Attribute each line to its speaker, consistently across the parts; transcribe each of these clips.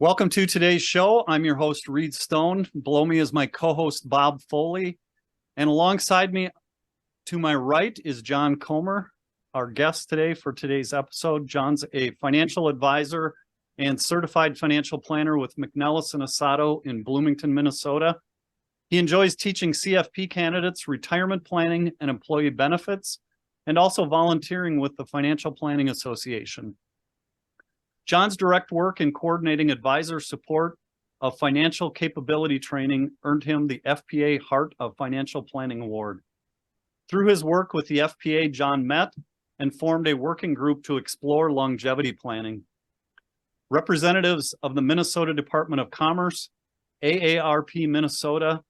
Speaker 1: Welcome to today's show. I'm your host, Reed Stone. Below me is my co-host, Bob Foley. And alongside me, to my right, is John Comer, our guest today for today's episode. John's a financial advisor and certified financial planner with McNellis and Asato in Bloomington, Minnesota. He enjoys teaching CFP candidates retirement planning and employee benefits, and also volunteering with the Financial Planning Association. John's direct work in coordinating advisor support of financial capability training earned him the FPA Heart of Financial Planning Award. Through his work with the FPA, John met and formed a working group to explore longevity planning. Representatives of the Minnesota Department of Commerce, AARP Minnesota,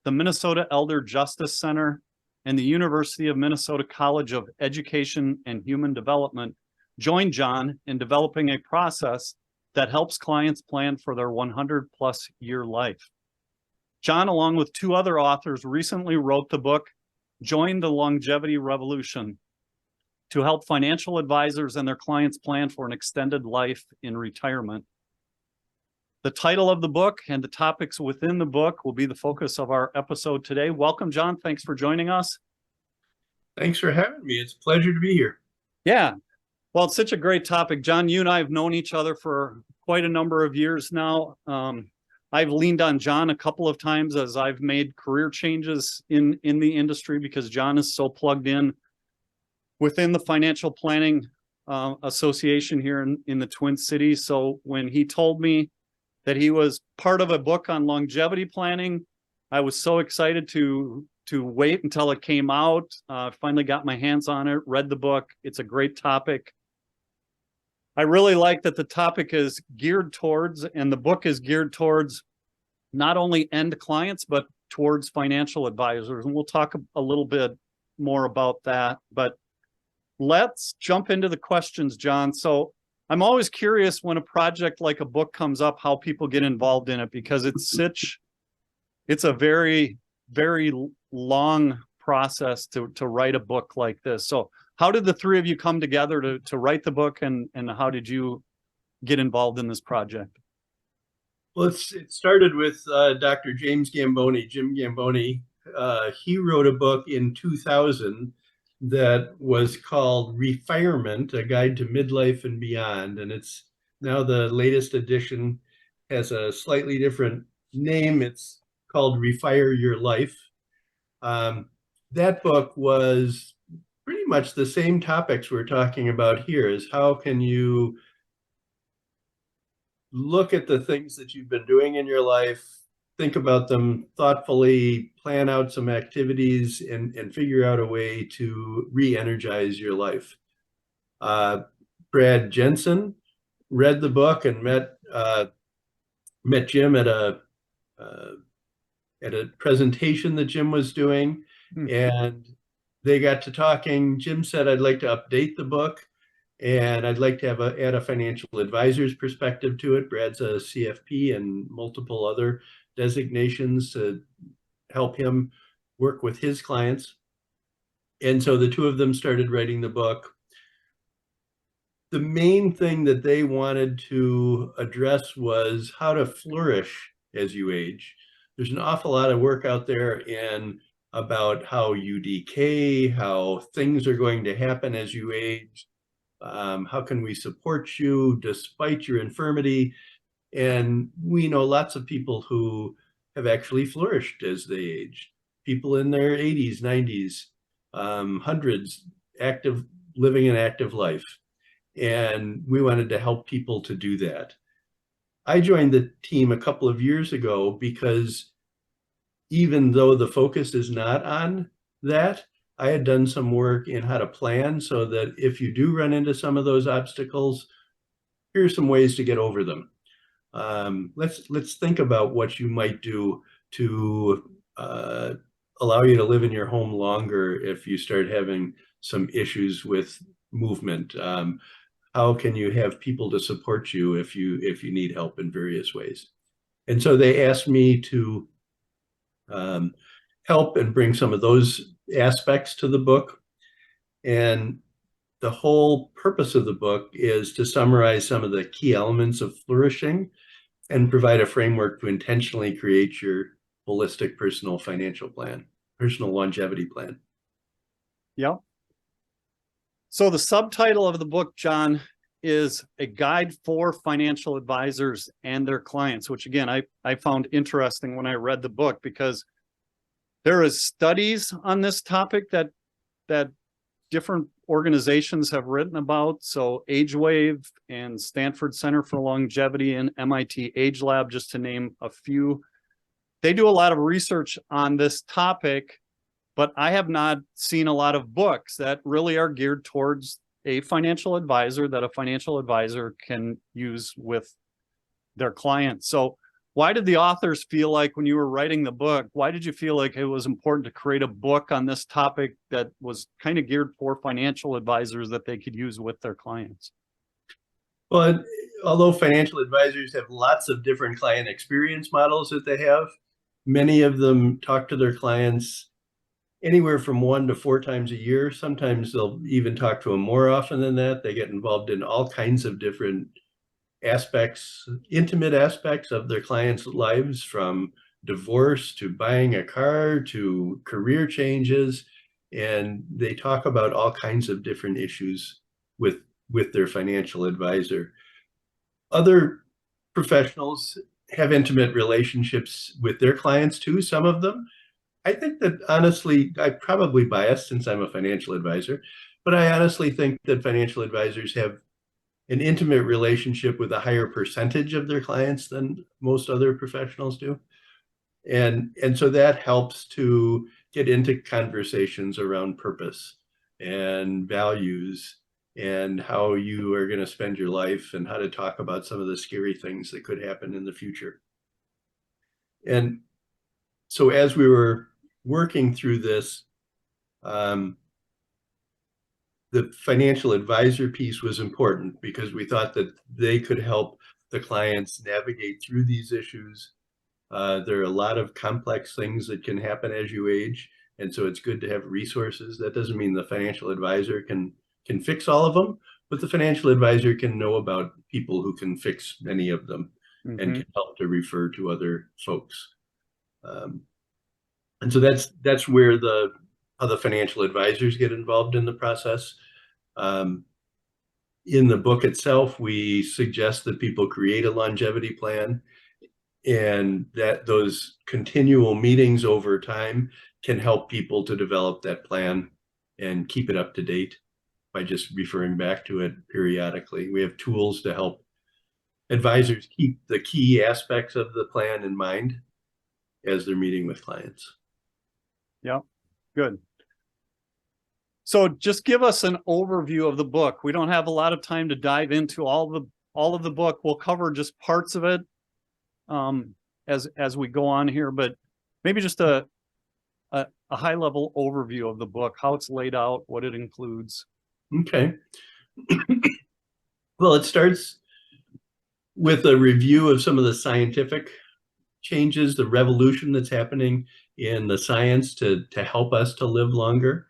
Speaker 1: the Minnesota Elder Justice Center, and the University of Minnesota College of Education and Human Development joined John in developing a process that helps clients plan for their 100-plus year life. John, along with two other authors, recently wrote the book, Join the Longevity Revolution, to help financial advisors and their clients plan for an extended life in retirement. The title of the book and the topics within the book will be the focus of our episode today. Welcome, John. Thanks for joining us.
Speaker 2: Thanks for having me. It's a pleasure to be here.
Speaker 1: Yeah. Well, it's such a great topic. John, you and I have known each other for quite a number of years now. I've leaned on John a couple of times as I've made career changes in the industry because John is so plugged in within the Financial Planning Association here in the Twin Cities. So when he told me that he was part of a book on longevity planning, I was so excited to wait until it came out. Finally got my hands on it, read the book. It's a great topic. I really like that the topic is geared towards, and the book is geared towards not only end clients, but towards financial advisors. And we'll talk a little bit more about that, but let's jump into the questions, John. So I'm always curious when a project like a book comes up, how people get involved in it, because it's a very, very long process to write a book like this. So how did the three of you come together to write the book, and how did you get involved in this project?
Speaker 2: Well, it started with Dr. James Gamboni, Jim Gamboni. He wrote a book in 2000 that was called Refirement, A Guide to Midlife and Beyond. And it's now the latest edition, has a slightly different name. It's called Refire Your Life. That book was pretty much the same topics we're talking about here, is how can you look at the things that you've been doing in your life, think about them thoughtfully, plan out some activities, and figure out a way to re-energize your life. Brad Jensen read the book and met Jim at a presentation that Jim was doing, and they got to talking. Jim said, I'd like to update the book, and I'd like to add a financial advisor's perspective to it. Brad's a CFP and multiple other designations to help him work with his clients. And so the two of them started writing the book. The main thing that they wanted to address was how to flourish as you age. There's an awful lot of work out there about how you decay, how things are going to happen as you age. How can we support you despite your infirmity? And we know lots of people who have actually flourished as they age. People in their 80s, 90s, hundreds, living an active life. And we wanted to help people to do that. I joined the team a couple of years ago because even though the focus is not on that, I had done some work in how to plan so that if you do run into some of those obstacles, here's some ways to get over them. Let's think about what you might do to allow you to live in your home longer if you start having some issues with movement. How can you have people to support you if you need help in various ways? And so they asked me to help and bring some of those aspects to the book. And the whole purpose of the book is to summarize some of the key elements of flourishing and provide a framework to intentionally create your holistic personal financial plan, personal longevity plan.
Speaker 1: Yep. So the subtitle of the book, John, is A Guide for Financial Advisors and Their Clients, which again, I found interesting when I read the book, because there is studies on this topic that different organizations have written about. So AgeWave and Stanford Center for Longevity and MIT AgeLab, just to name a few. They do a lot of research on this topic, but I have not seen a lot of books that really are geared towards a financial advisor that a financial advisor can use with their clients. So why did the authors feel like, when you were writing the book, why did you feel like it was important to create a book on this topic that was kind of geared for financial advisors that they could use with their clients?
Speaker 2: Well, although financial advisors have lots of different client experience models that they have, many of them talk to their clients anywhere from 1 to 4 times a year. Sometimes they'll even talk to them more often than that. They get involved in all kinds of different aspects, intimate aspects of their clients' lives, from divorce to buying a car to career changes. And they talk about all kinds of different issues with their financial advisor. Other professionals have intimate relationships with their clients too, some of them. I think that, honestly, I'm probably biased since I'm a financial advisor, but I honestly think that financial advisors have an intimate relationship with a higher percentage of their clients than most other professionals do. And so that helps to get into conversations around purpose and values and how you are going to spend your life, and how to talk about some of the scary things that could happen in the future. And so as we were working through this, the financial advisor piece was important, because we thought that they could help the clients navigate through these issues. There are a lot of complex things that can happen as you age, and so it's good to have resources. That doesn't mean the financial advisor can fix all of them, but the financial advisor can know about people who can fix many of them, and can help to refer to other folks. And so that's where the other financial advisors get involved in the process. In the book itself, we suggest that people create a longevity plan, and that those continual meetings over time can help people to develop that plan and keep it up to date by just referring back to it periodically. We have tools to help advisors keep the key aspects of the plan in mind as they're meeting with clients.
Speaker 1: Yeah, good. So just give us an overview of the book. We don't have a lot of time to dive into all of the book. We'll cover just parts of it as we go on here, but maybe just a high level overview of the book, how it's laid out, what it includes.
Speaker 2: Okay. Well, it starts with a review of some of the scientific changes, the revolution that's happening in the science to help us to live longer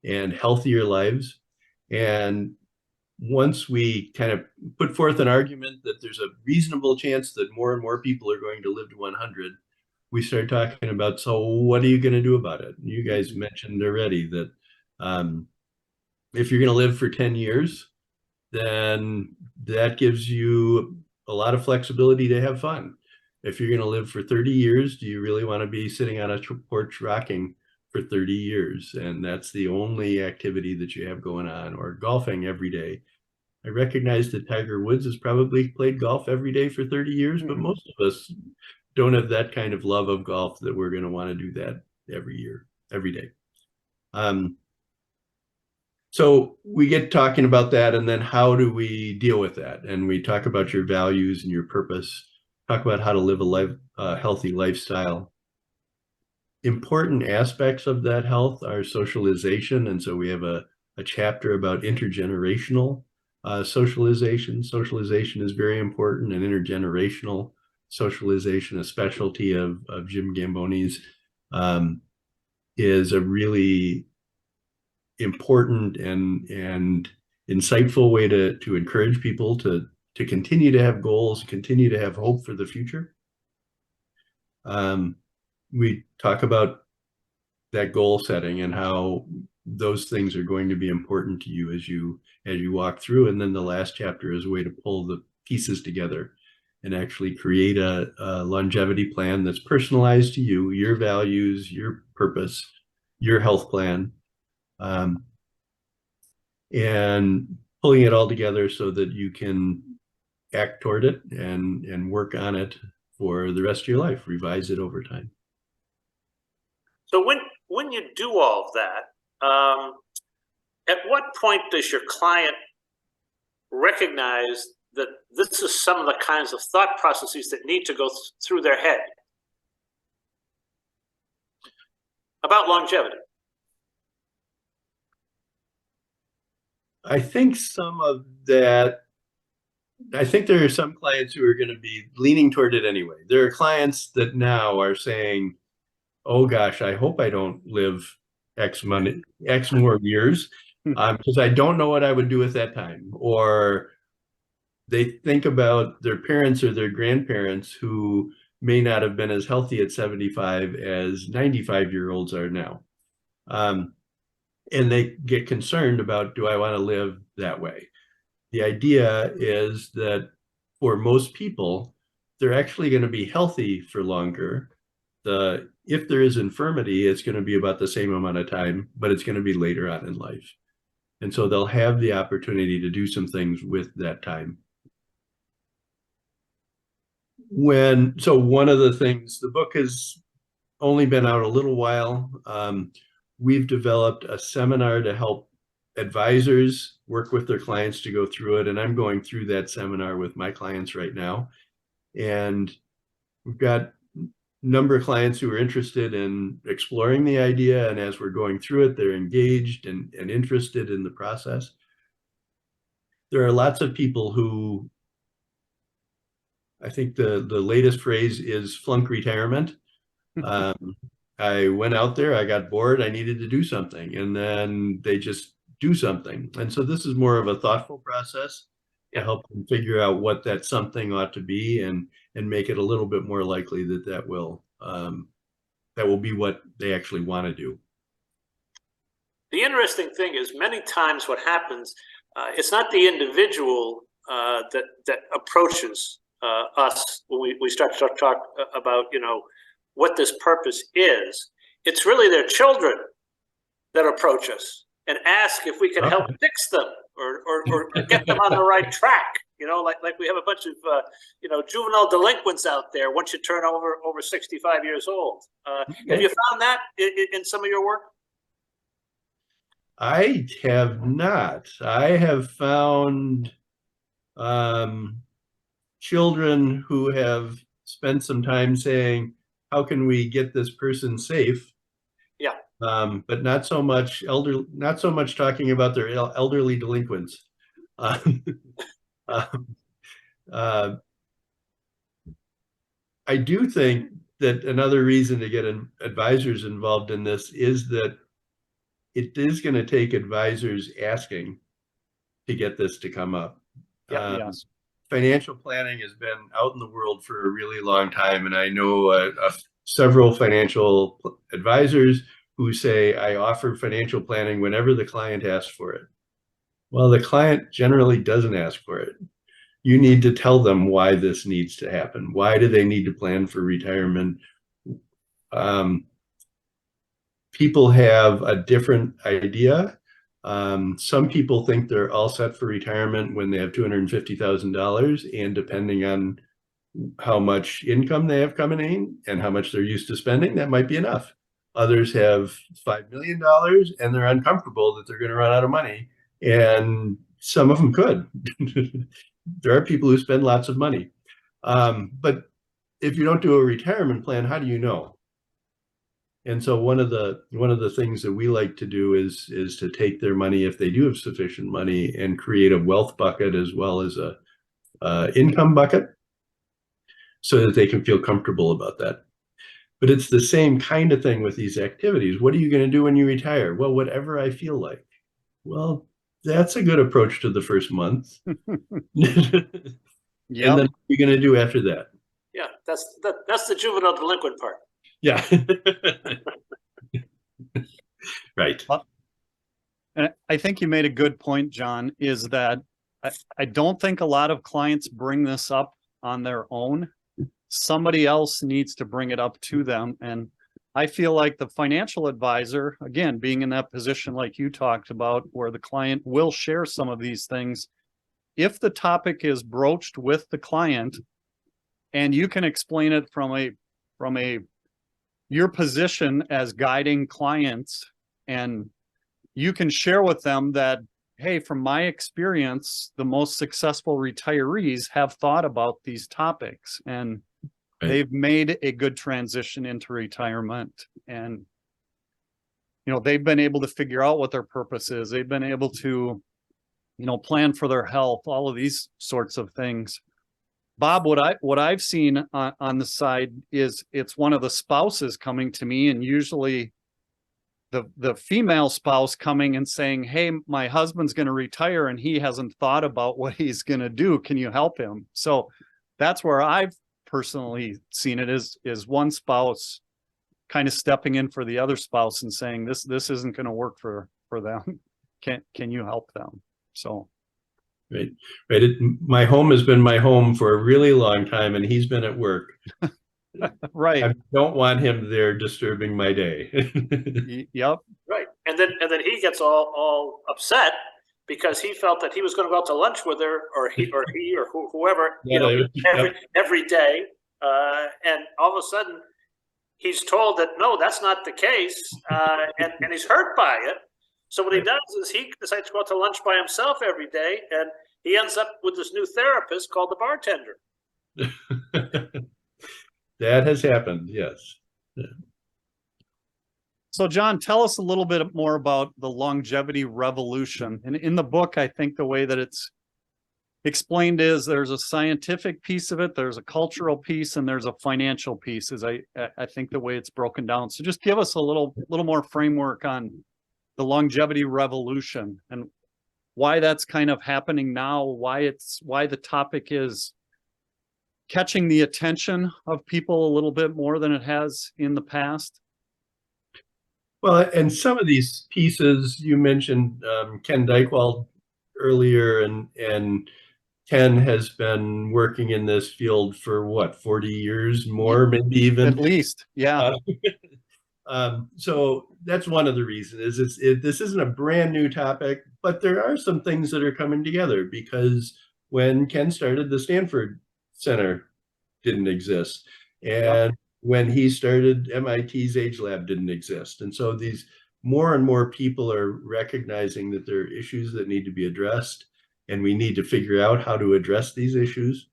Speaker 2: and healthier lives. And once we kind of put forth an argument that there's a reasonable chance that more and more people are going to live to 100, we start talking about, so what are you going to do about it? You guys mentioned already that if you're going to live for 10 years, then that gives you a lot of flexibility to have fun. If you're going to live for 30 years, do you really want to be sitting on a porch rocking for 30 years? And that's the only activity that you have going on, or golfing every day. I recognize that Tiger Woods has probably played golf every day for 30 years, but most of us don't have that kind of love of golf that we're going to want to do that every year, every day. So we get talking about that, and then how do we deal with that? And we talk about your values and your purpose, talk about how to live a healthy lifestyle. Important aspects of that health are socialization. And so we have a chapter about intergenerational socialization. Socialization is very important, and intergenerational socialization, a specialty of Jim Gamboni's, is a really important and insightful way to encourage people to to continue to have goals, continue to have hope for the future. We talk about that goal setting and how those things are going to be important to you as you walk through. And then the last chapter is a way to pull the pieces together and actually create a longevity plan that's personalized to you, your values, your purpose, your health plan, and pulling it all together so that you can act toward it and work on it for the rest of your life, revise it over time.
Speaker 3: So when you do all of that, at what point does your client recognize that this is some of the kinds of thought processes that need to go through their head about longevity?
Speaker 2: I think some of that, I think there are some clients who are going to be leaning toward it anyway. There are clients that now are saying, oh gosh, I hope I don't live X more years because I don't know what I would do at that time. Or they think about their parents or their grandparents who may not have been as healthy at 75 as 95-year-olds are now. And they get concerned about, do I want to live that way? The idea is that for most people, they're actually going to be healthy for longer. If there is infirmity, it's going to be about the same amount of time, but it's going to be later on in life. And so they'll have the opportunity to do some things with that time. So one of the things, the book has only been out a little while. We've developed a seminar to help advisors work with their clients to go through it. And I'm going through that seminar with my clients right now. And we've got a number of clients who are interested in exploring the idea. And as we're going through it, they're engaged and interested in the process. There are lots of people who, I think the latest phrase is flunk retirement. I went out there, I got bored, I needed to do something, and then they just do something. And so this is more of a thoughtful process to help them figure out what that something ought to be and make it a little bit more likely that will be what they actually want to do.
Speaker 3: The interesting thing is many times what happens, it's not the individual that approaches us when we start to talk about, what this purpose is. It's really their children that approach us and ask if we can help fix them or get them on the right track. Like we have a bunch of juvenile delinquents out there once you turn over 65 years old. Have you found that in some of your work?
Speaker 2: I have not. I have found children who have spent some time saying, how can we get this person safe?
Speaker 3: Yeah.
Speaker 2: But not so much talking about their elderly delinquents. I do think that another reason to get advisors involved in this is that it is going to take advisors asking to get this to come up.
Speaker 1: Yes.
Speaker 2: Financial planning has been out in the world for a really long time. And I know several financial advisors who say, I offer financial planning whenever the client asks for it. Well, the client generally doesn't ask for it. You need to tell them why this needs to happen. Why do they need to plan for retirement? People have a different idea. Some people think they're all set for retirement when they have $250,000, and depending on how much income they have coming in and how much they're used to spending, that might be enough. Others have $5 million and they're uncomfortable that they're going to run out of money, and some of them could. There are people who spend lots of money. But if you don't do a retirement plan, how do you know? And so one of the things that we like to do is to take their money, if they do have sufficient money, and create a wealth bucket as well as a income bucket, so that they can feel comfortable about that. But it's the same kind of thing with these activities. What are you going to do when you retire? Well, whatever I feel like. Well, that's a good approach to the first month. And
Speaker 1: Yep.
Speaker 2: then what are you going to do after that?
Speaker 3: Yeah, that's the juvenile delinquent part.
Speaker 2: Yeah. Right.
Speaker 1: And I think you made a good point, John, is that I don't think a lot of clients bring this up on their own. Somebody else needs to bring it up to them. And I feel like the financial advisor, again, being in that position like you talked about, where the client will share some of these things, if the topic is broached with the client and you can explain it from your position as guiding clients, and you can share with them that, hey, from my experience, the most successful retirees have thought about these topics and
Speaker 2: Right.
Speaker 1: they've made a good transition into retirement. And, they've been able to figure out what their purpose is. They've been able to, plan for their health, all of these sorts of things. Bob, what I've seen on the side is it's one of the spouses coming to me, and usually the female spouse coming and saying, hey, my husband's going to retire and he hasn't thought about what he's going to do. Can you help him? So that's where I've personally seen it, is one spouse kind of stepping in for the other spouse and saying, this isn't going to work for them. Can you help them? So.
Speaker 2: Right. My home has been my home for a really long time, and he's been at work.
Speaker 1: Right.
Speaker 2: I don't want him there disturbing my day.
Speaker 1: Yep.
Speaker 3: Right. And then he gets all upset because he felt that he was going to go out to lunch with her, or whoever, every day. And all of a sudden he's told that, no, that's not the case. And he's hurt by it. So what he does is he decides to go out to lunch by himself every day, and he ends up with this new therapist called the bartender.
Speaker 2: That has happened, yes. Yeah.
Speaker 1: So John, tell us a little bit more about the longevity revolution. And in the book, I think the way that it's explained is there's a scientific piece of it, there's a cultural piece, and there's a financial piece, is I think the way it's broken down. So just give us a little more framework on the longevity revolution and why that's kind of happening now, why the topic is catching the attention of people a little bit more than it has in the past.
Speaker 2: Well, and some of these pieces you mentioned, Ken Dykewald earlier, and Ken has been working in this field for what, 40 years more, maybe even
Speaker 1: at least. Yeah.
Speaker 2: So that's one of the reasons is this isn't a brand new topic, but there are some things that are coming together, because when Ken started, the Stanford Center didn't exist. And when he started, MIT's Age Lab didn't exist. And so these more and more people are recognizing that there are issues that need to be addressed, and we need to figure out how to address these issues.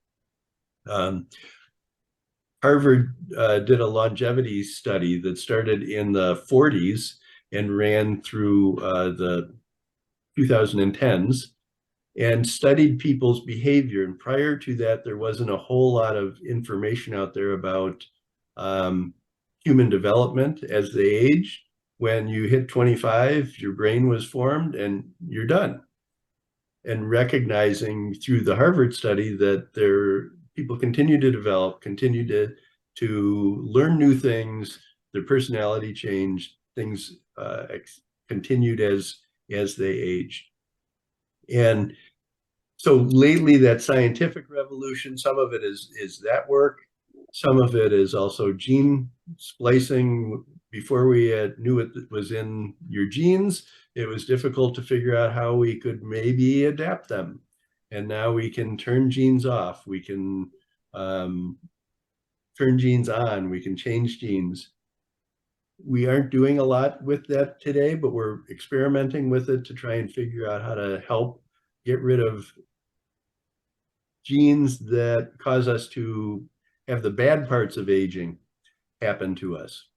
Speaker 2: Harvard did a longevity study that started in the 40s and ran through the 2010s and studied people's behavior. And prior to that, there wasn't a whole lot of information out there about human development as they age. When you hit 25, your brain was formed and you're done. And recognizing through the Harvard study that people continue to develop, continue to learn new things, their personality changed, things continued as they aged. And so lately, that scientific revolution, some of it is that work, some of it is also gene splicing. Before we knew it was in your genes, it was difficult to figure out how we could maybe adapt them. And now we can turn genes off. We can turn genes on. We can change genes. We aren't doing a lot with that today, but we're experimenting with it to try and figure out how to help get rid of genes that cause us to have the bad parts of aging happen to us.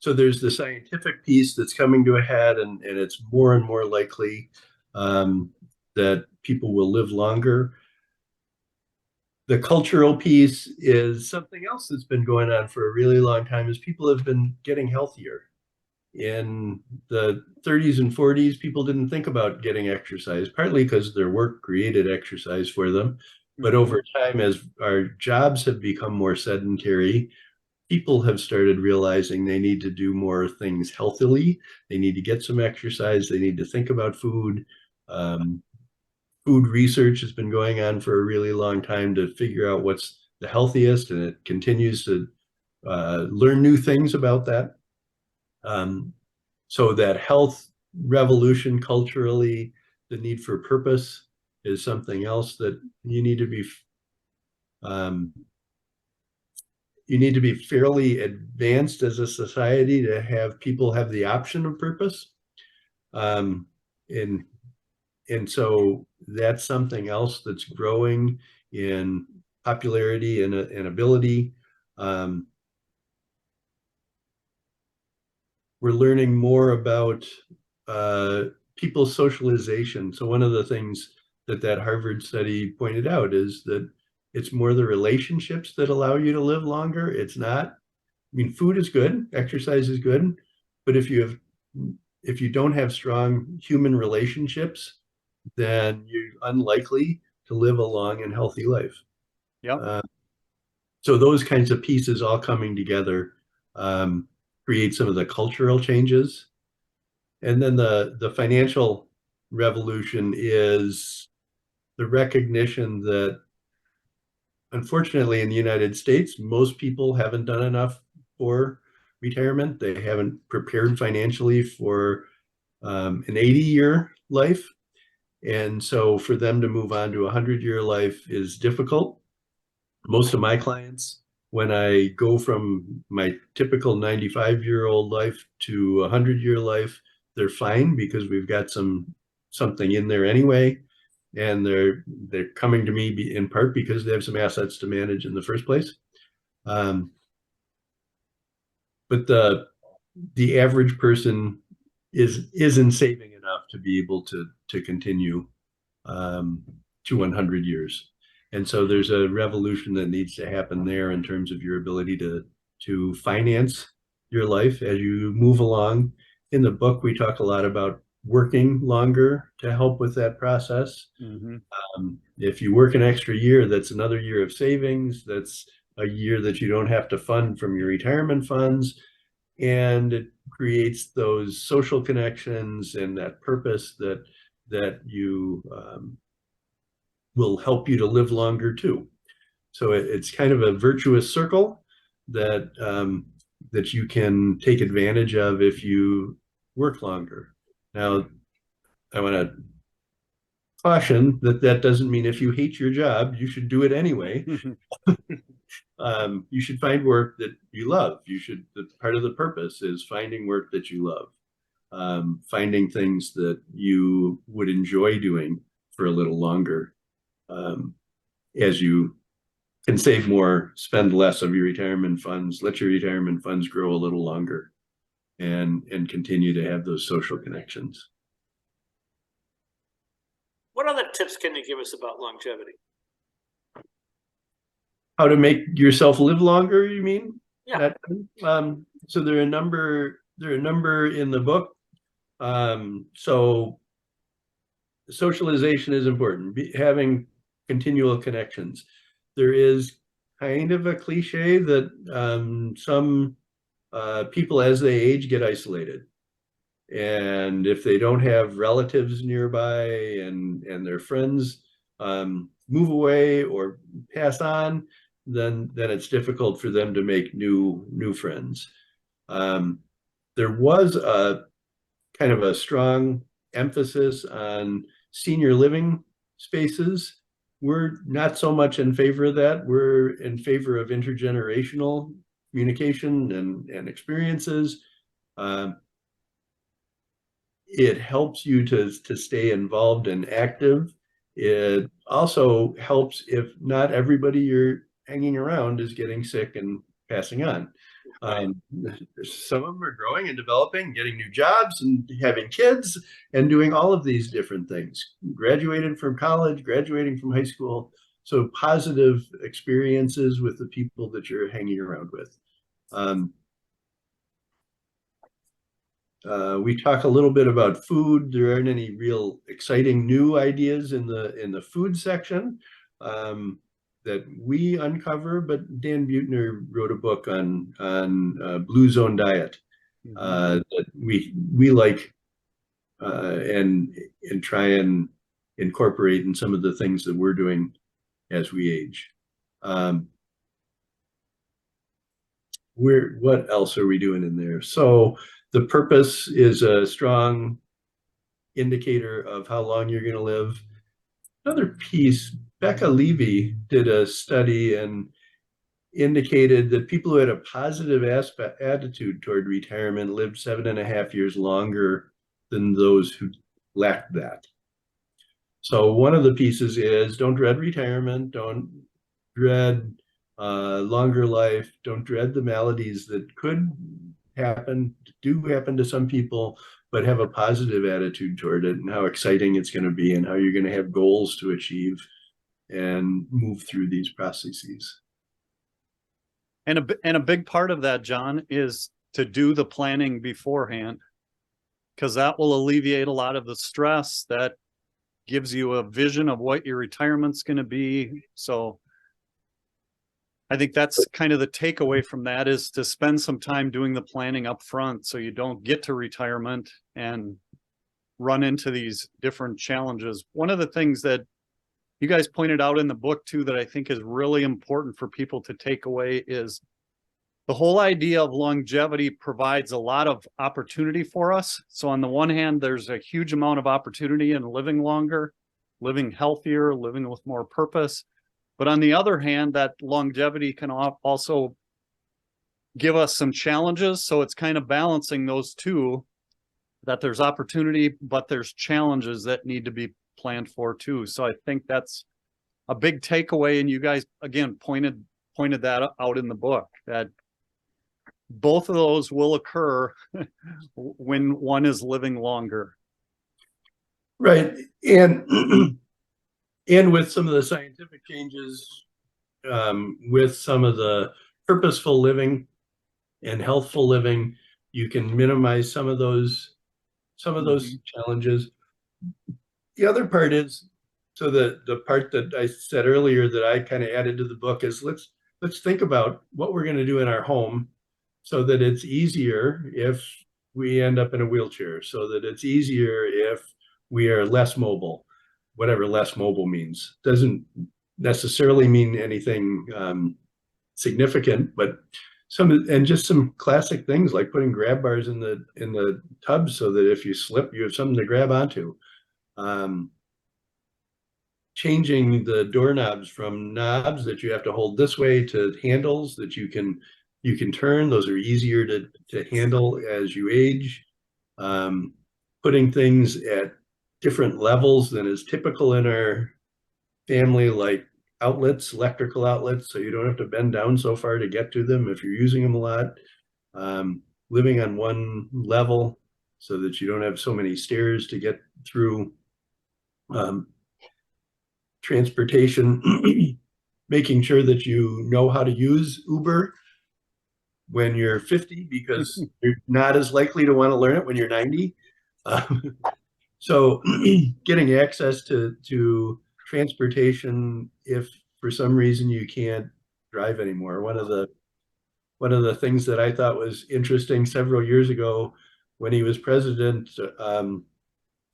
Speaker 2: So there's the scientific piece that's coming to a head, and it's more and more likely that people will live longer. The cultural piece is something else that's been going on for a really long time, is people have been getting healthier. in the 30s and 40s, people didn't think about getting exercise, partly because their work created exercise for them. But over time, as our jobs have become more sedentary, people have started realizing they need to do more things healthily. They need to get some exercise. They need to think about food. Food research has been going on for a really long time to figure out what's the healthiest, and it continues to learn new things about that. So that health revolution culturally, the need for purpose is something else that you need to be fairly advanced as a society to have people have the option of purpose. And so that's something else that's growing in popularity and ability. We're learning more about people's socialization. So one of the things that Harvard study pointed out is that it's more the relationships that allow you to live longer. It's not, I mean, food is good, exercise is good, but if you don't have strong human relationships, then you're unlikely to live a long and healthy life.
Speaker 1: Yeah.
Speaker 2: So those kinds of pieces all coming together create some of the cultural changes. And then the financial revolution is the recognition that, unfortunately, in the United States, most people haven't done enough for retirement. They haven't prepared financially for an 80-year life. And so for them to move on to a 100-year life is difficult. Most of my clients, when I go from my typical 95-year-old life to a 100-year life, they're fine because we've got something in there anyway. And they're coming to me in part because they have some assets to manage in the first place. But the average person isn't saving enough to be able to continue to 100 years. And so there's a revolution that needs to happen there in terms of your ability to finance your life as you move along. In the book, we talk a lot about working longer to help with that process.
Speaker 1: Mm-hmm.
Speaker 2: If you work an extra year, that's another year of savings. That's a year that you don't have to fund from your retirement funds. And it creates those social connections and that purpose that you will help you to live longer too. So it's kind of a virtuous circle that that you can take advantage of if you work longer. Now, I want to caution that doesn't mean if you hate your job, you should do it anyway. You should find work that you love. Part of the purpose is finding work that you love, finding things that you would enjoy doing for a little longer, as you can save more, spend less of your retirement funds, let your retirement funds grow a little longer, and continue to have those social connections.
Speaker 3: What other tips can you give us about longevity?
Speaker 2: How to make yourself live longer, you mean?
Speaker 3: Yeah.
Speaker 2: So there are a number in the book. So socialization is important, having continual connections. There is kind of a cliche that some people as they age get isolated. And if they don't have relatives nearby and their friends move away or pass on, then it's difficult for them to make new friends. There was a kind of a strong emphasis on senior living spaces. We're not so much in favor of that. We're in favor of intergenerational communication and experiences. It helps you to stay involved and active. It also helps if not everybody you're hanging around is getting sick and passing on. Some of them are growing and developing, getting new jobs and having kids and doing all of these different things. Graduated from college, graduating from high school. So positive experiences with the people that you're hanging around with. We talk a little bit about food. There aren't any real exciting new ideas in the food section that we uncover, but Dan Buettner wrote a book on Blue Zone diet that we like and try and incorporate in some of the things that we're doing as we age. What else are we doing in there? So the purpose is a strong indicator of how long you're going to live. Another piece, Becca Levy did a study and indicated that people who had a positive attitude toward retirement lived 7.5 years longer than those who lacked that. So one of the pieces is don't dread retirement, don't dread longer life, don't dread the maladies that could happen, do happen to some people, but have a positive attitude toward it and how exciting it's going to be and how you're going to have goals to achieve and move through these processes.
Speaker 1: And a big part of that, John, is to do the planning beforehand, because that will alleviate a lot of the stress. That gives you a vision of what your retirement's going to be. So I think that's kind of the takeaway from that, is to spend some time doing the planning up front so you don't get to retirement and run into these different challenges. One of the things that you guys pointed out in the book too that I think is really important for people to take away is the whole idea of longevity provides a lot of opportunity for us. So on the one hand, there's a huge amount of opportunity in living longer, living healthier, living with more purpose. But on the other hand, that longevity can also give us some challenges. So it's kind of balancing those two, that there's opportunity, but there's challenges that need to be planned for too. So I think that's a big takeaway. And you guys, again, pointed that out in the book, that both of those will occur when one is living longer.
Speaker 2: Right. And and with some of the scientific changes, with some of the purposeful living and healthful living, you can minimize some of those challenges. The other part is, so the part that I said earlier that I kind of added to the book is let's think about what we're going to do in our home so that it's easier if we end up in a wheelchair, so that it's easier if we are less mobile, whatever less mobile means. Doesn't necessarily mean anything significant, but just some classic things like putting grab bars in the tub so that if you slip, you have something to grab onto. Changing the doorknobs from knobs that you have to hold this way to handles that you can turn. Those are easier to handle as you age. Putting things at different levels than is typical in our family, like outlets, electrical outlets, so you don't have to bend down so far to get to them if you're using them a lot. Living on one level so that you don't have so many stairs to get through. Transportation, making sure that you know how to use Uber when you're 50, because you're not as likely to want to learn it when you're 90. So getting access to transportation if for some reason you can't drive anymore. One of the things that I thought was interesting several years ago when he was president,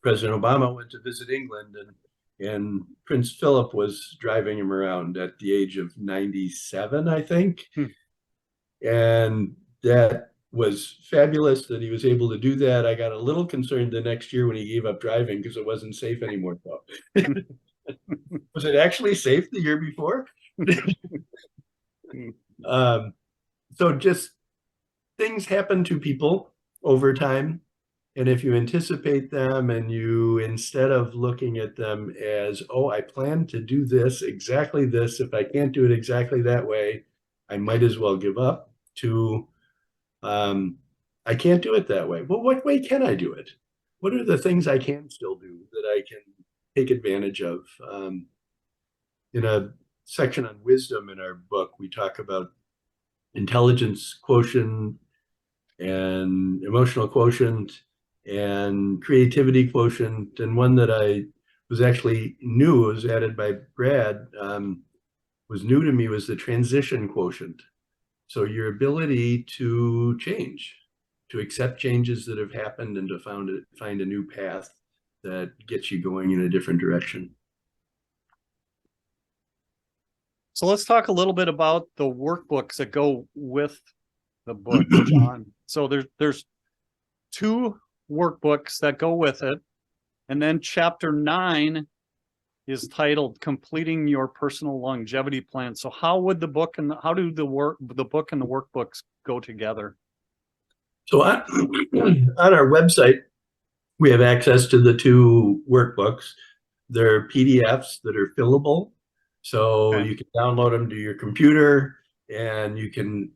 Speaker 2: President Obama went to visit England, and Prince Philip was driving him around at the age of 97, I think. And that was fabulous that he was able to do that. I got a little concerned the next year when he gave up driving because it wasn't safe anymore. Was it actually safe the year before? So just things happen to people over time. And if you anticipate them and you, instead of looking at them as, oh, I plan to do this, exactly this, if I can't do it exactly that way, I might as well give up, to, I can't do it that way. Well, what way can I do it? What are the things I can still do that I can take advantage of? In a section on wisdom in our book, we talk about intelligence quotient and emotional quotient and creativity quotient. And one that I was actually new, was added by Brad, was new to me, was the transition quotient. So your ability to change, to accept changes that have happened and to find a new path that gets you going in a different direction.
Speaker 1: So let's talk a little bit about the workbooks that go with the book, John. So there's 2 workbooks that go with it. And then chapter 9 is titled Completing Your Personal Longevity Plan. So how would the book and how do the book and the workbooks go together?
Speaker 2: So on our website, we have access to the 2 workbooks. They're PDFs that are fillable. So
Speaker 1: Okay.
Speaker 2: you can download them to your computer, and you can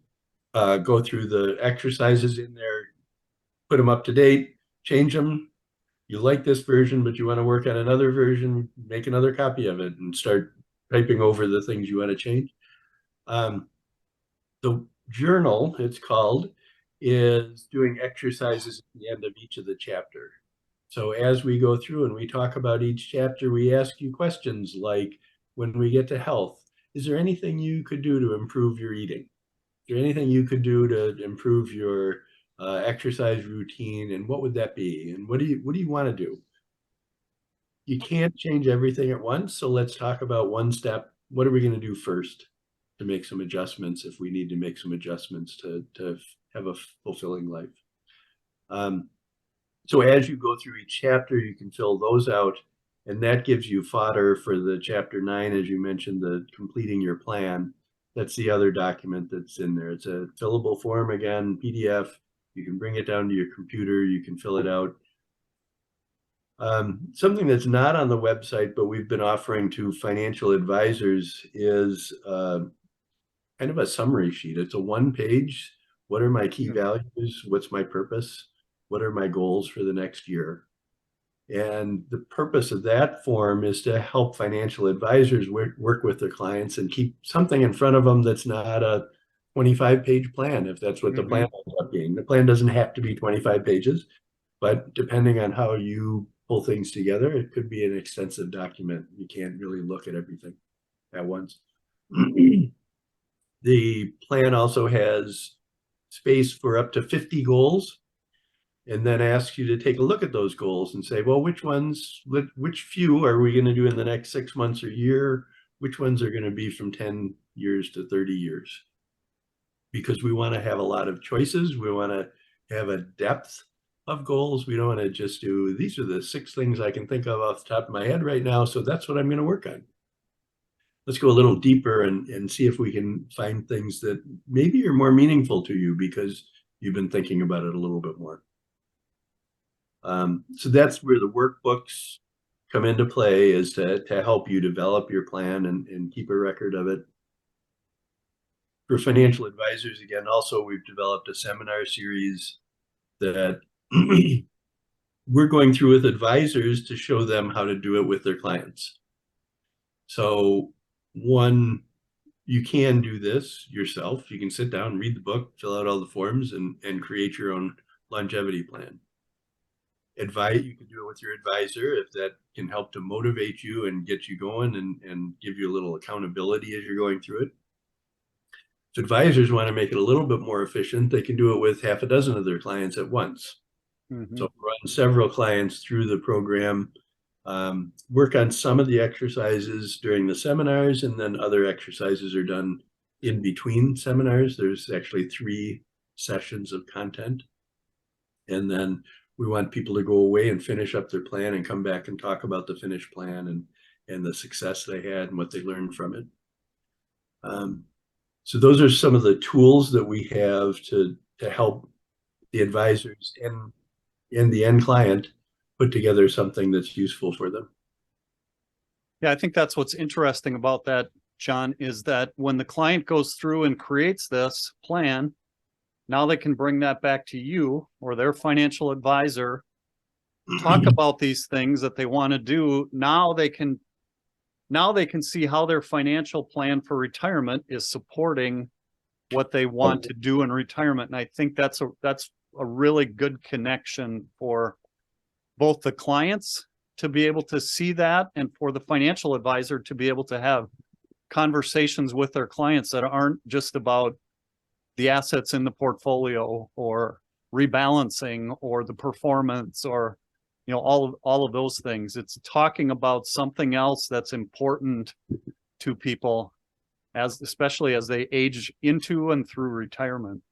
Speaker 2: go through the exercises in there, put them up to date, change them. You like this version, but you want to work on another version, make another copy of it and start typing over the things you want to change. The journal, it's called, is doing exercises at the end of each of the chapter. So as we go through and we talk about each chapter, we ask you questions like, when we get to health, is there anything you could do to improve your eating? Is there anything you could do to improve your exercise routine? And what would that be? And what do you want to do? You can't change everything at once. So let's talk about one step. What are we going to do first to make some adjustments if we need to make some adjustments to have a fulfilling life? So as you go through each chapter, you can fill those out, and that gives you fodder for the chapter 9, as you mentioned, the completing your plan. That's the other document that's in there. It's a fillable form, again, PDF. You can bring it down to your computer. You can fill it out. Something that's not on the website, but we've been offering to financial advisors, is kind of a summary sheet. It's a 1-page. What are my key values? What's my purpose? What are my goals for the next year? And the purpose of that form is to help financial advisors work with their clients and keep something in front of them that's not a 25-page plan, if that's what the plan ends up being. The plan doesn't have to be 25 pages, but depending on how you pull things together, it could be an extensive document. You can't really look at everything at once. The plan also has space for up to 50 goals, and then asks you to take a look at those goals and say, well, which few are we going to do in the next 6 months or year? Which ones are going to be from 10 years to 30 years? Because we want to have a lot of choices. We want to have a depth of goals. We don't want to just do, these are the 6 things I can think of off the top of my head right now, so that's what I'm going to work on. Let's go a little deeper and see if we can find things that maybe are more meaningful to you because you've been thinking about it a little bit more. So that's where the workbooks come into play, is to help you develop your plan and keep a record of it. For financial advisors, again, also we've developed a seminar series that we're going through with advisors to show them how to do it with their clients. So one, you can do this yourself. You can sit down, read the book, fill out all the forms, and create your own longevity plan. You can do it with your advisor if that can help to motivate you and get you going and give you a little accountability as you're going through it. If advisors want to make it a little bit more efficient, they can do it with half a dozen of their clients at once. So run several clients through the program, work on some of the exercises during the seminars, and then other exercises are done in between seminars. There's actually 3 sessions of content. And then we want people to go away and finish up their plan and come back and talk about the finished plan and the success they had and what they learned from it. So those are some of the tools that we have to help the advisors and the end client put together something that's useful for them.
Speaker 1: Yeah, I think that's what's interesting about that, John, is that when the client goes through and creates this plan, now they can bring that back to you or their financial advisor, talk about these things that they want to do. Now they can see how their financial plan for retirement is supporting what they want to do in retirement. And I think that's a really good connection for both the clients to be able to see that, and for the financial advisor to be able to have conversations with their clients that aren't just about the assets in the portfolio or rebalancing or the performance or, you know, all of those things. It's talking about something else that's important to people, especially as they age into and through retirement.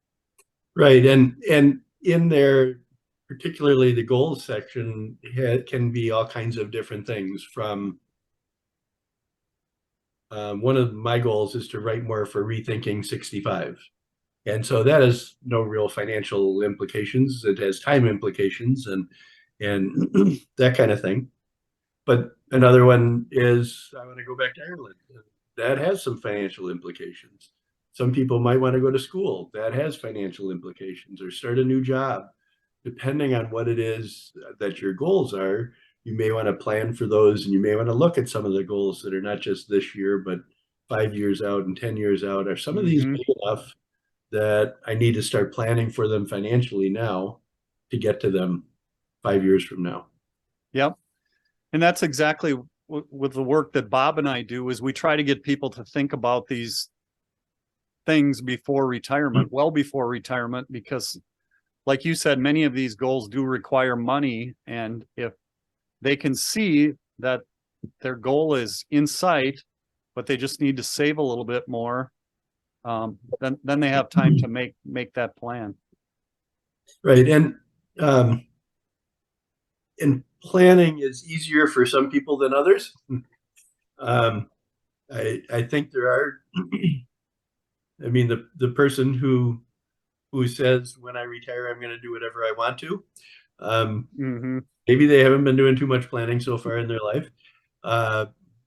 Speaker 2: Right. And in there, particularly the goals section, can be all kinds of different things. From one of my goals is to write more for Rethinking 65. And so that has no real financial implications. It has time implications and that kind of thing. But another one is I want to go back to Ireland. That has some financial implications. Some people might want to go to school. That has financial implications, or start a new job. Depending on what it is that your goals are, you may want to plan for those, and you may want to look at some of the goals that are not just this year, but 5 years out and 10 years out. Are some of these big enough that I need to start planning for them financially now to get to them 5 years from now?
Speaker 1: Yep. And that's exactly with the work that Bob and I do, is we try to get people to think about these things before retirement, well before retirement, because like you said, many of these goals do require money. And if they can see that their goal is in sight, but they just need to save a little bit more, then they have time to make that plan.
Speaker 2: Right. And planning is easier for some people than others. I think there are, I mean, the person who says, when I retire, I'm going to do whatever I want to. Maybe they haven't been doing too much planning so far in their life.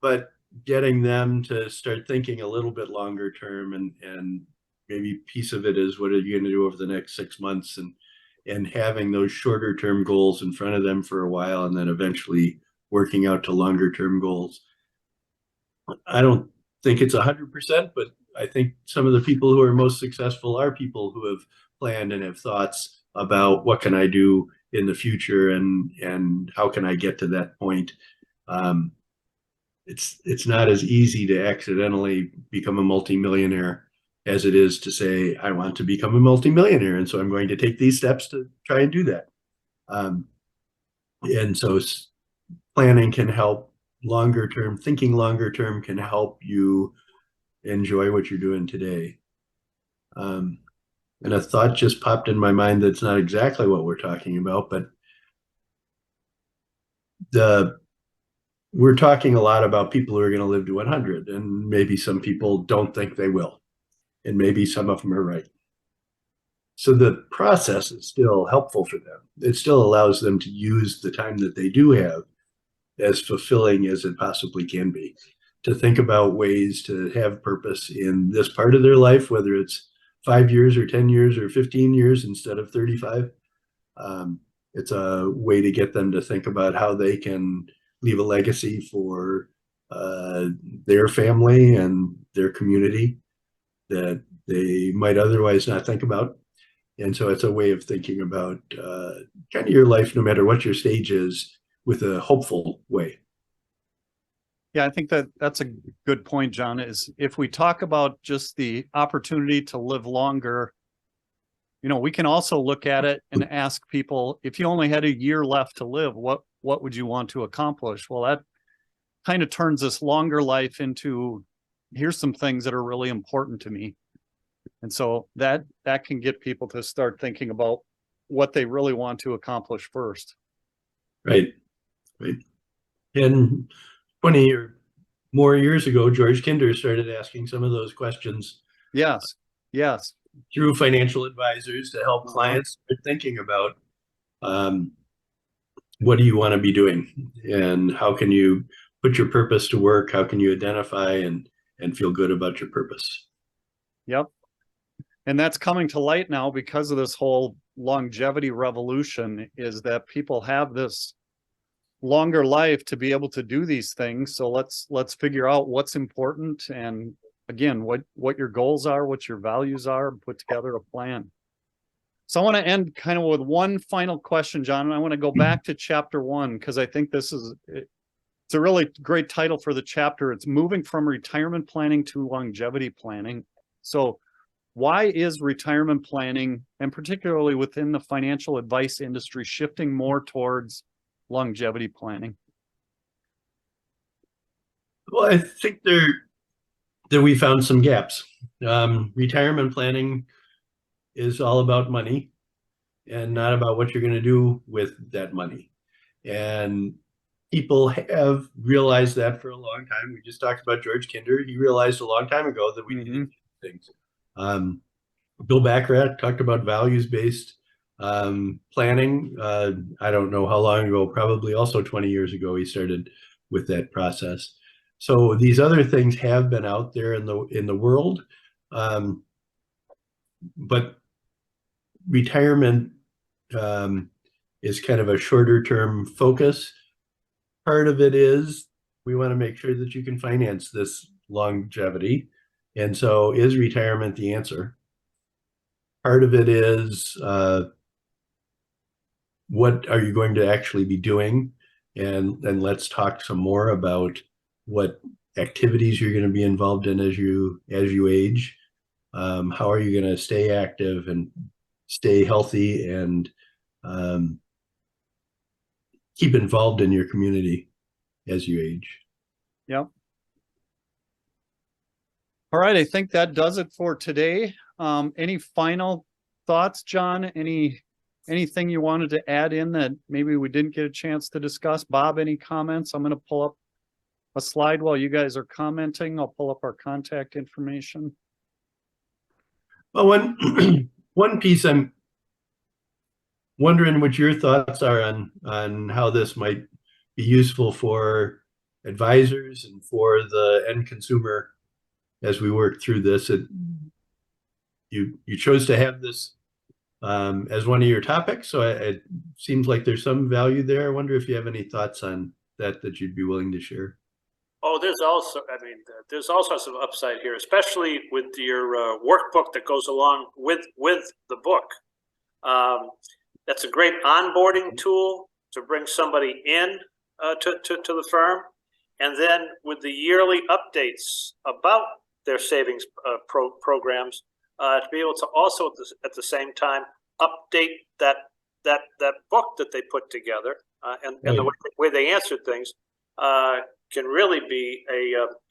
Speaker 2: But getting them to start thinking a little bit longer term, and maybe piece of it is, what are you going to do over the next 6 months, and having those shorter term goals in front of them for a while, and then eventually working out to longer term goals. I don't think it's 100%, but I think some of the people who are most successful are people who have planned and have thoughts about what can I do in the future, and how can I get to that point. It's not as easy to accidentally become a multimillionaire as it is to say, I want to become a multimillionaire, and so I'm going to take these steps to try and do that. And so planning can help. Longer term, thinking longer term can help you enjoy what you're doing today. And a thought just popped in my mind that's not exactly what we're talking about, but we're talking a lot about people who are going to live to 100, and maybe some people don't think they will, and maybe some of them are right. So the process is still helpful for them. It still allows them to use the time that they do have as fulfilling as it possibly can be, to think about ways to have purpose in this part of their life, whether it's 5 years or 10 years or 15 years instead of 35. It's a way to get them to think about how they can leave a legacy for their family and their community that they might otherwise not think about. And so it's a way of thinking about kind of your life, no matter what your stage is, with a hopeful way.
Speaker 1: Yeah, I think that's a good point, John, is if we talk about just the opportunity to live longer, you know, we can also look at it and ask people, if you only had a year left to live, what would you want to accomplish? Well, that kind of turns this longer life into, here's some things that are really important to me. And so that can get people to start thinking about what they really want to accomplish first.
Speaker 2: Right. And 20 or more years ago, George Kinder started asking some of those questions.
Speaker 1: Yes.
Speaker 2: Through financial advisors to help clients start thinking about what do you want to be doing, and how can you put your purpose to work? How can you identify and feel good about your purpose?
Speaker 1: Yep. And that's coming to light now because of this whole longevity revolution, is that people have this longer life to be able to do these things. So let's figure out what's important and again, what your goals are, what your values are, put together a plan. So I want to end kind of with one final question, John, and I want to go back to chapter 1, because I think it's a really great title for the chapter. It's moving from retirement planning to longevity planning. So why is retirement planning, and particularly within the financial advice industry, shifting more towards longevity planning?
Speaker 2: Well, I think that we found some gaps. Retirement planning is all about money and not about what you're going to do with that money. And people have realized that for a long time. We just talked about George Kinder. He realized a long time ago that we needed things. Bill Baccarat talked about values-based planning. I don't know how long ago, probably also 20 years ago, he started with that process. So these other things have been out there in the world, but retirement is kind of a shorter term focus. Part of it is we want to make sure that you can finance this longevity. And so is retirement the answer? Part of it is what are you going to actually be doing? And let's talk some more about what activities you're going to be involved in as you age. How are you going to stay active and stay healthy and keep involved in your community as you age?
Speaker 1: Yep. All right, I think that does it for today. Any final thoughts, John? Anything you wanted to add in that maybe we didn't get a chance to discuss? Bob, any comments? I'm going to pull up a slide while you guys are commenting. I'll pull up our contact information.
Speaker 2: Well, one piece I'm wondering what your thoughts are on how this might be useful for advisors and for the end consumer as we work through this. You chose to have this as one of your topics, so it seems like there's some value there. I wonder if you have any thoughts on that you'd be willing to share.
Speaker 3: Oh, there's all sorts of upside here, especially with your workbook that goes along with the book. That's a great onboarding tool to bring somebody in to the firm. And then with the yearly updates about their savings programs, to be able to also at the same time update that book that they put together and the way they answered things can really be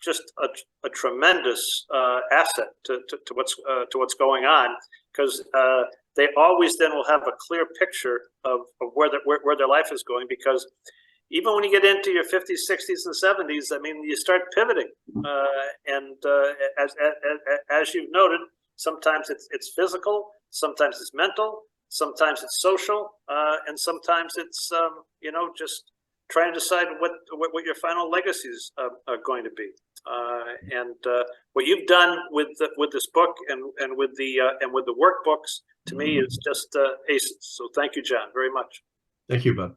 Speaker 3: just a tremendous asset to what's going on, because they always then will have a clear picture of where their life is going, because even when you get into your 50s, 60s, and 70s, I mean, you start pivoting, and as you've noted, sometimes it's physical, sometimes it's mental, sometimes it's social, and sometimes it's just trying to decide what your final legacies are going to be. And what you've done with this book and with the workbooks, to me, is just aces. So thank you, John, very much.
Speaker 2: Thank you, Bob.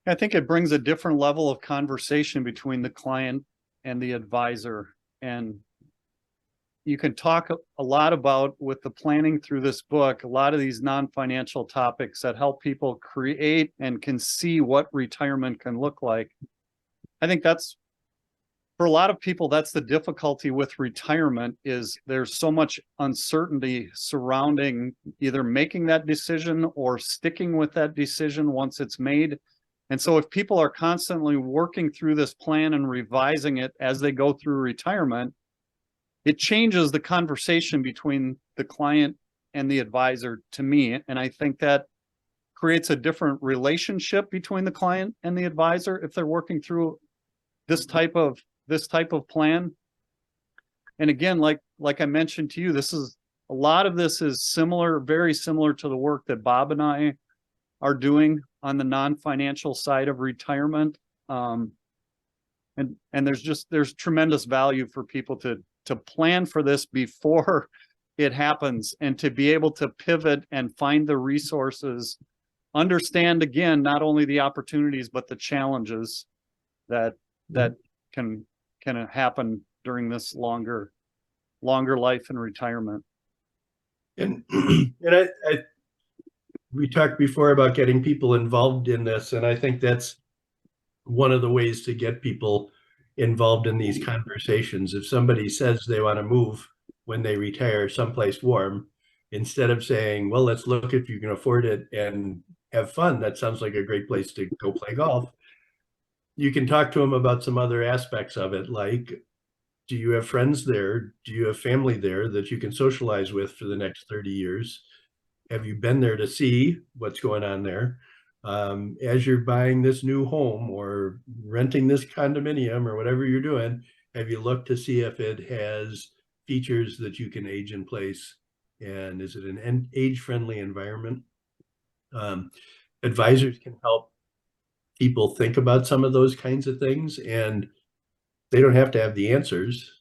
Speaker 1: I think it brings a different level of conversation between the client and the advisor. And you can talk a lot about, with the planning through this book, a lot of these non-financial topics that help people create and can see what retirement can look like. I think that's, for a lot of people, that's the difficulty with retirement, is there's so much uncertainty surrounding either making that decision or sticking with that decision once it's made. And so if people are constantly working through this plan and revising it as they go through retirement, it changes the conversation between the client and the advisor, to me. And I think that creates a different relationship between the client and the advisor if they're working through this type of plan. And again, like I mentioned to you, a lot of this is similar, very similar to the work that Bob and I are doing on the non-financial side of retirement. And there's tremendous value for people to plan for this before it happens, and to be able to pivot and find the resources, understand, again, not only the opportunities, but the challenges that can happen during this longer life in retirement.
Speaker 2: And we talked before about getting people involved in this, and I think that's one of the ways to get people involved in these conversations. If somebody says they want to move when they retire someplace warm, instead of saying, well, let's look if you can afford it and have fun, that sounds like a great place to go play golf. You can talk to them about some other aspects of it, like, do you have friends there? Do you have family there that you can socialize with for the next 30 years? Have you been there to see what's going on there? As you're buying this new home or renting this condominium or whatever you're doing, have you looked to see if it has features that you can age in place? And is it an age-friendly environment? Advisors can help people think about some of those kinds of things, and they don't have to have the answers.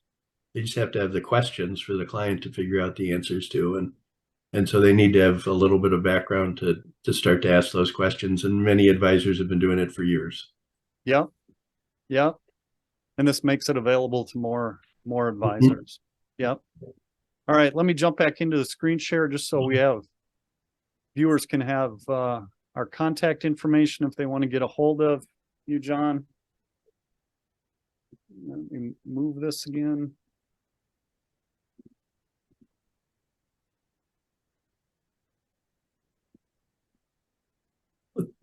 Speaker 2: They just have to have the questions for the client to figure out the answers to. And so they need to have a little bit of background to start to ask those questions. And many advisors have been doing it for years.
Speaker 1: Yeah. Yeah. And this makes it available to more advisors. Yep. All right. Let me jump back into the screen share just so we have viewers can have our contact information if they want to get a hold of you, John. Let me move this again.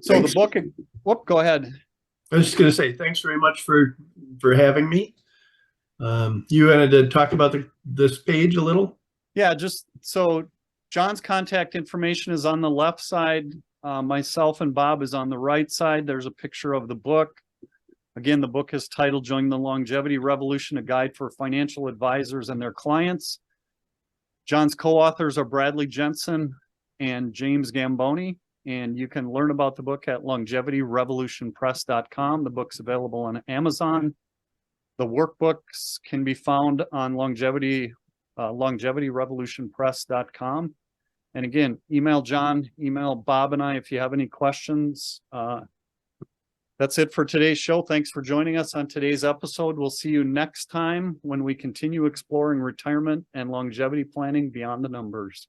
Speaker 1: So
Speaker 2: Thanks.
Speaker 1: the book, whoop, go ahead.
Speaker 2: I was just going to say, thanks very much for having me. You wanted to talk about this page a little?
Speaker 1: Yeah, just so John's contact information is on the left side. Myself and Bob is on the right side. There's a picture of the book. Again, the book is titled Join the Longevity Revolution, a guide for financial advisors and their clients. John's co-authors are Bradley Jensen and James Gamboni, and you can learn about the book at longevityrevolutionpress.com. The book's available on Amazon. The workbooks can be found on longevityrevolutionpress.com. And again, email John, email Bob and I if you have any questions. That's it for today's show. Thanks for joining us on today's episode. We'll see you next time when we continue exploring retirement and longevity planning beyond the numbers.